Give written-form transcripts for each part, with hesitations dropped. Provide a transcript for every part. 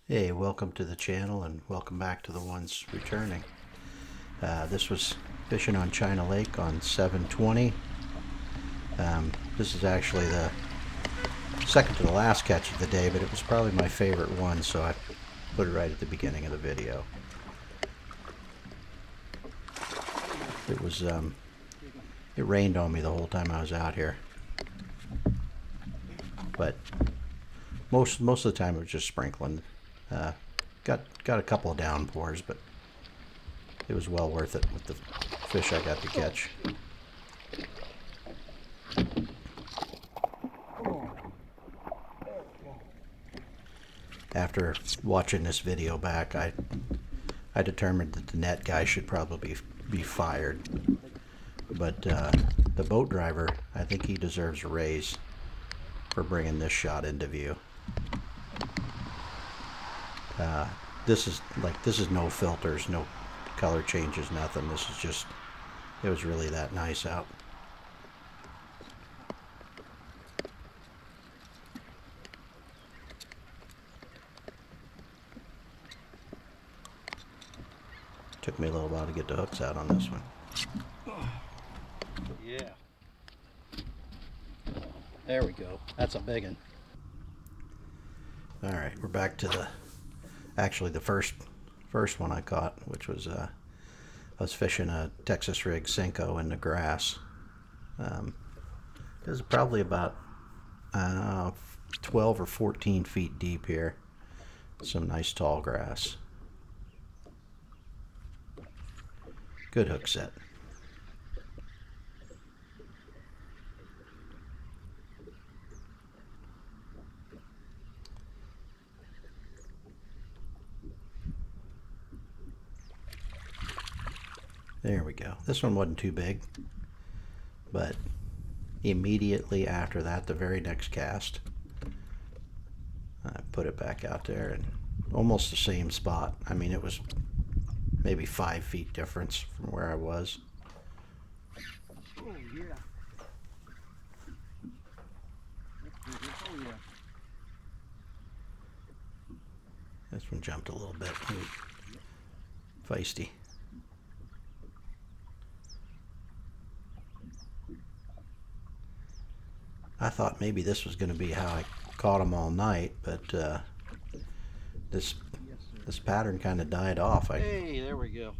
Hey, welcome to the channel and welcome back to the ones returning. This was fishing on China Lake on 7/20. This is actually the second to the last catch of the day, but it was probably my favorite one, so I put it right at the beginning of the video. It was it rained on me the whole time I was out here, but most of the time it was just sprinkling. Got a couple of downpours, but it was well worth it with the fish I got to catch. After watching this video back, I determined that the net guy should probably be fired. But the boat driver, I think he deserves a raise for bringing this shot into view. This is no filters, no color changes, nothing. This is just, it was really that nice out. Took me a little while to get the hooks out on this one. Yeah. There we go. That's a big one. All right, we're back to the first one I caught, which was I was fishing a Texas rig Cinco in the grass. It was probably about 12 or 14 feet deep here. Some nice tall grass. Good hook set. There we go. This one wasn't too big, but immediately after that, the very next cast, I put it back out there and almost the same spot. I mean, it was maybe 5 feet difference from where I was. Oh, yeah. Oh, yeah. This one jumped a little bit. Feisty. I thought maybe this was going to be how I caught them all night, but this pattern kind of died off. Hey, there we go.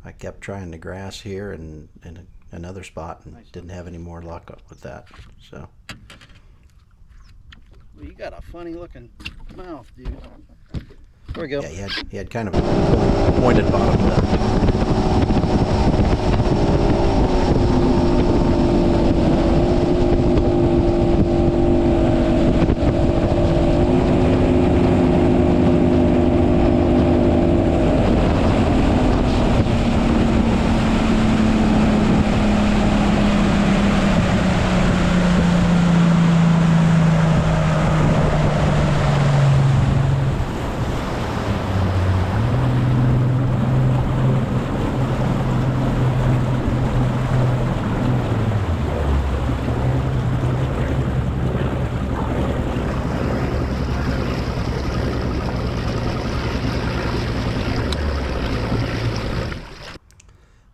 I kept trying the grass here and another spot and didn't have any more luck with that. So. Well, you got a funny looking mouth, dude. There we go. Yeah, he had kind of a pointed bottom lip.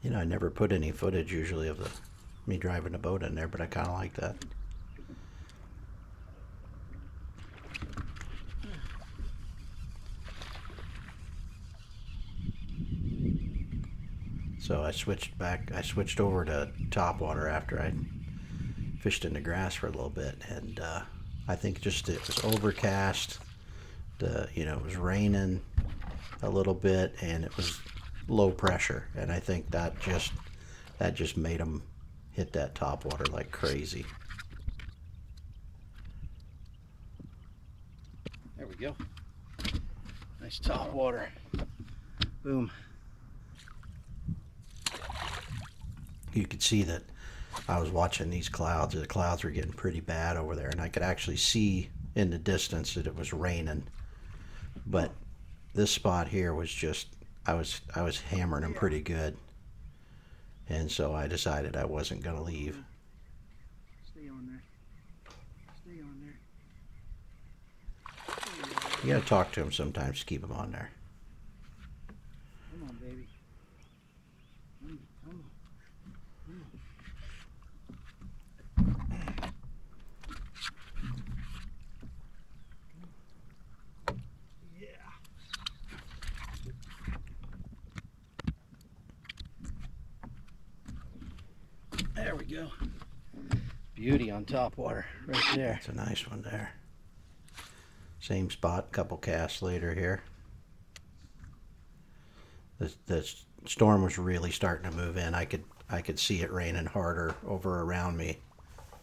You know, I never put any footage usually of me driving a boat in there, but I kind of like that. So I switched over to Topwater after I fished in the grass for a little bit, and I think just it was overcast. It was raining a little bit, and it was low pressure, and I think that just made them hit that topwater like crazy. There we go. Nice topwater. Boom. You could see that I was watching these clouds. The clouds were getting pretty bad over there, and I could actually see in the distance that it was raining. But this spot here was just, I was hammering them pretty good, and so I decided I wasn't going to leave. Stay on there. Stay on there. You gotta talk to them sometimes to keep them on there. Come on, baby. Come on. Yeah. There we go. Beauty on Topwater right there. It's a nice one there. Same spot, couple casts later here. The storm was really starting to move in. I could see it raining harder over around me,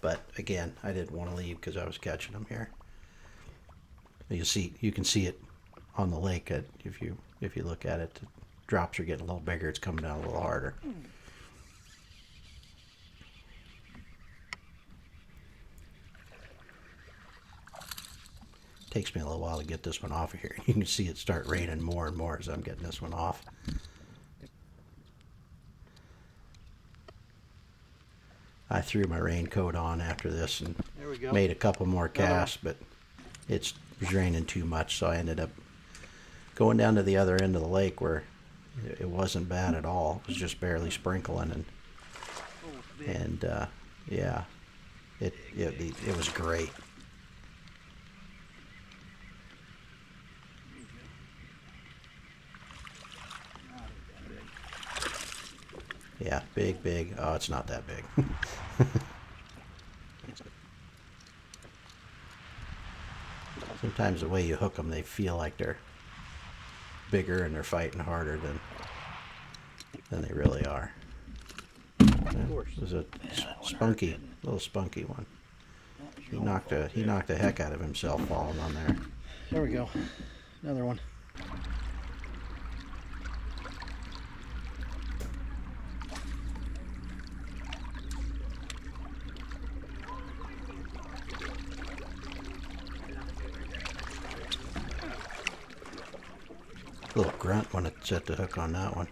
but again, I didn't want to leave because I was catching them here. You can see it on the lake. If you look at it, the drops are getting a little bigger. It's coming down a little harder. Takes me a little while to get this one off of here. You can see it start raining more and more as I'm getting this one off. I threw my raincoat on after this and There we go. made a couple more casts, but it was raining too much, so I ended up going down to the other end of the lake where it wasn't bad at all. It was just barely sprinkling, and yeah, it was great. Yeah, big. Oh, it's not that big. Sometimes the way you hook them, they feel like they're bigger and they're fighting harder than they really are. It was a little spunky one. He knocked the heck out of himself falling on there. There we go. Another one. Little grunt when it set the hook on that one.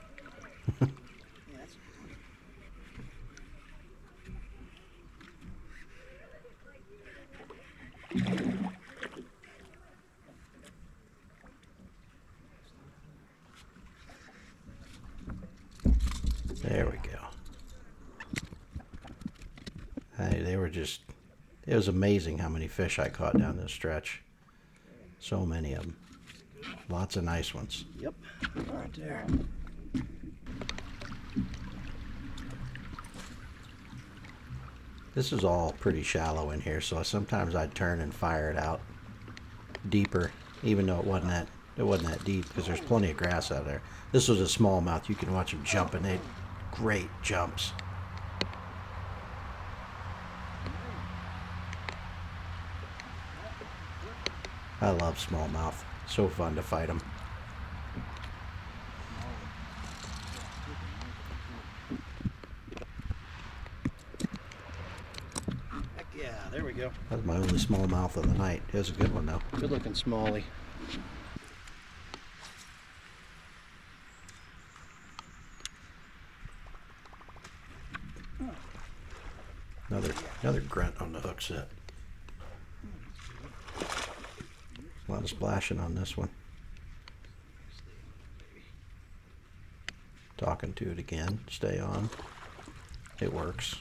There we go. They were just, it was amazing how many fish I caught down this stretch. So many of them. Lots of nice ones. Yep. Right there. This is all pretty shallow in here, so sometimes I'd turn and fire it out deeper, even though it wasn't that deep, because there's plenty of grass out there. This was a smallmouth. You can watch them jumping. They great jumps. I love smallmouth. So fun to fight them. Heck yeah, there we go. That was my only smallmouth of the night. It was a good one though. Good looking smallie. Another grunt on the hook set. A lot of splashing on this one. Talking to it again. Stay on. It works.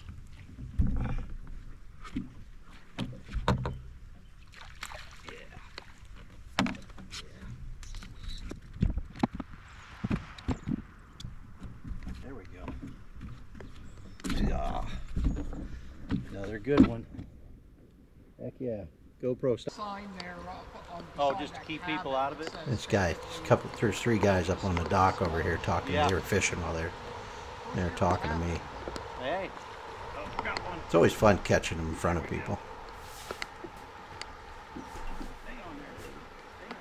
There we go. Ah, another good one. Heck yeah. GoPro stuff. Sign there on Oh, beside just to that keep cabin people out of that it? says- This guy, there's three guys up on the dock over here talking. Yeah. They were fishing while they were talking to me. Hey. Oh, got one. It's always fun catching them in front of people. Hang on there, baby.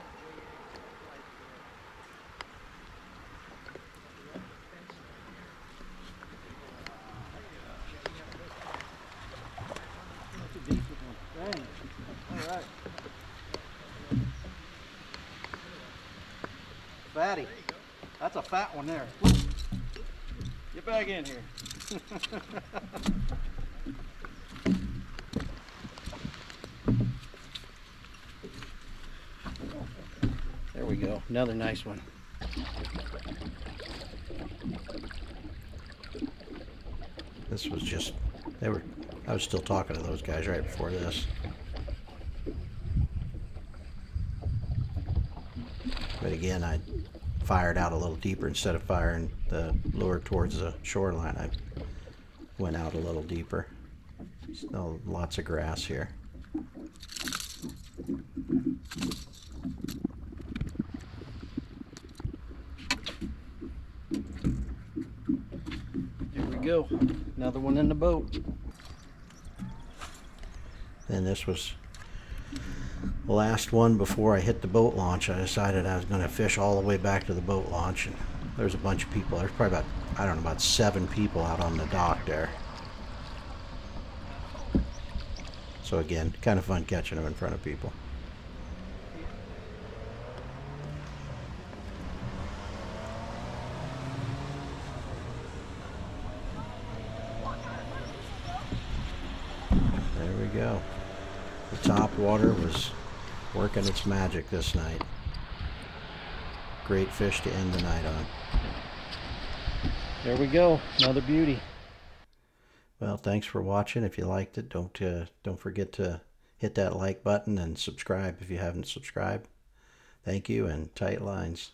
That's a decent one. Dang. All right. Fatty. That's a fat one there. Woo. Get back in here. There we go. Another nice one. This was just, I was still talking to those guys right before this. But again, I fired out a little deeper instead of firing the lure towards the shoreline. I went out a little deeper. Still lots of grass here. There we go. Another one in the boat. And this was the last one before I hit the boat launch. I decided I was going to fish all the way back to the boat launch, and there's a bunch of people. There's probably about, I don't know, about 7 people out on the dock there. So again, kind of fun catching them in front of people. There we go. The Topwater was working its magic this night. Great fish to end the night on. There we go. Another beauty. Well, thanks for watching. If you liked it, don't forget to hit that like button and subscribe if you haven't subscribed. Thank you, and tight lines.